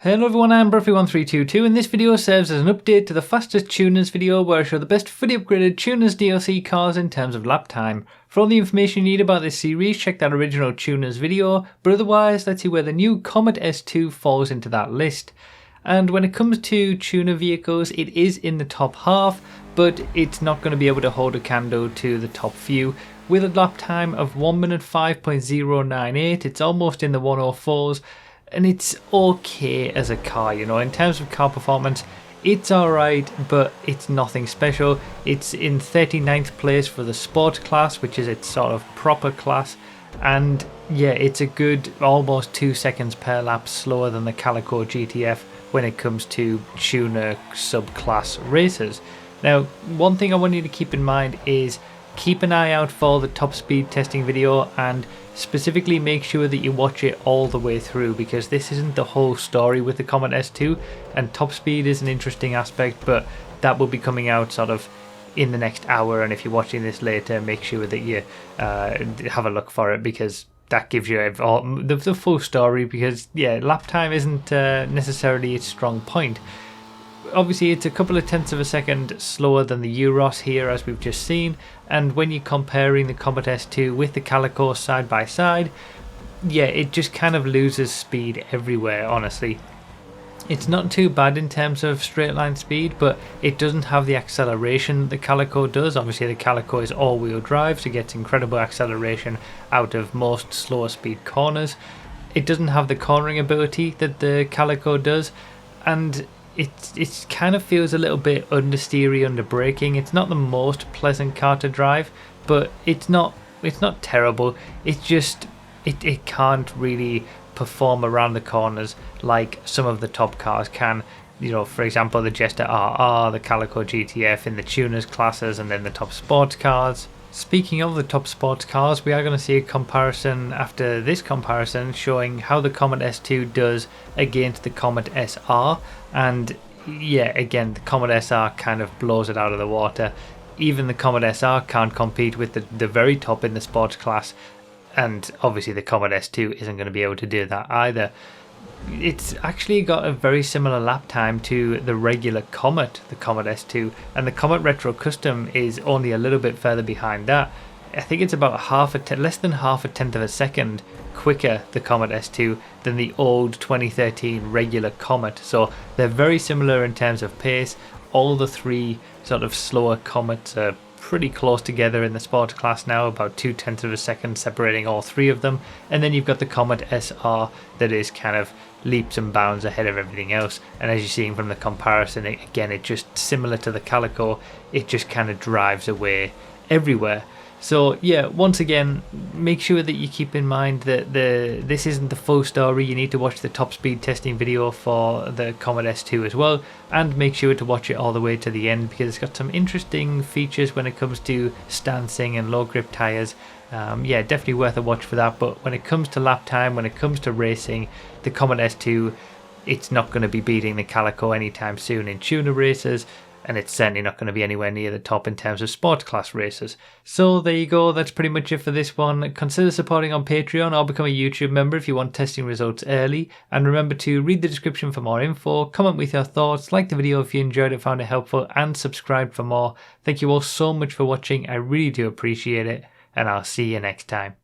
Hello everyone, I'm Burfy1322 and this video serves as an update to the fastest tuners video where I show the best fully upgraded tuners DLC cars in terms of lap time. For all the information you need about this series, check that original tuners video, but otherwise let's see where the new Comet S2 falls into that list. And when it comes to tuner vehicles, it is in the top half, but it's not going to be able to hold a candle to the top few. With a lap time of 1 minute 5.098, it's almost in the 104s. And it's okay as a car, you know, in terms of car performance, it's alright, but it's nothing special. It's in 39th place for the sport class, which is its sort of proper class. And yeah, it's a good almost 2 seconds per lap slower than the Calico GTF when it comes to tuner subclass races. Now, one thing I want you to keep in mind is keep an eye out for the top speed testing video and specifically make sure that you watch it all the way through, because this isn't the whole story with the Comet S2, and top speed is an interesting aspect, but that will be coming out sort of in the next hour, and if you're watching this later, make sure that you have a look for it, because that gives you the full story, because yeah, lap time isn't necessarily its strong point. Obviously it's a couple of tenths of a second slower than the Euros here, as we've just seen, and when you're comparing the Comet S2 with the Calico side by side, yeah, it just kind of loses speed everywhere, honestly. It's not too bad in terms of straight line speed, but it doesn't have the acceleration the Calico does. Obviously the Calico is all-wheel drive, so it gets incredible acceleration out of most slower speed corners. It doesn't have the cornering ability that the Calico does, and it kind of feels a little bit understeery under braking. It's not the most pleasant car to drive, but it's not terrible. It's just it can't really perform around the corners like some of the top cars can. You know, for example, the Jester RR, the Calico GTF in the tuners classes, and then the top sports cars. Speaking of the top sports cars, we are going to see a comparison after this comparison showing how the Comet S2 does against the Comet SR, and yeah, again, the Comet SR kind of blows it out of the water. Even the Comet SR can't compete with the very top in the sports class, and obviously the Comet S2 isn't going to be able to do that either. It's actually got a very similar lap time to the regular Comet, the Comet S2, and the Comet Retro Custom is only a little bit further behind that. I think it's about less than half a tenth of a second quicker, the Comet S2, than the old 2013 regular Comet. So they're very similar in terms of pace. All the three sort of slower Comets are pretty close together in the sport class now, about 2/10 of a second separating all three of them. And then you've got the Comet SR that is kind of leaps and bounds ahead of everything else, and as you're seeing from the comparison, again, it's just similar to the Calico. It just kind of drives away everywhere. So yeah, once again, make sure that you keep in mind that this isn't the full story. You need to watch the top speed testing video for the Comet S2 as well, and make sure to watch it all the way to the end, because it's got some interesting features when it comes to stancing and low grip tires. Yeah, definitely worth a watch for that. But when it comes to lap time, when it comes to racing, the Comet S2, it's not going to be beating the Calico anytime soon in tuner races, and it's certainly not going to be anywhere near the top in terms of sport class races. So there you go, that's pretty much it for this one. Consider supporting on Patreon or become a YouTube member if you want testing results early, and remember to read the description for more info, comment with your thoughts, like the video if you enjoyed it, found it helpful, and subscribe for more. Thank you all so much for watching, I really do appreciate it, and I'll see you next time.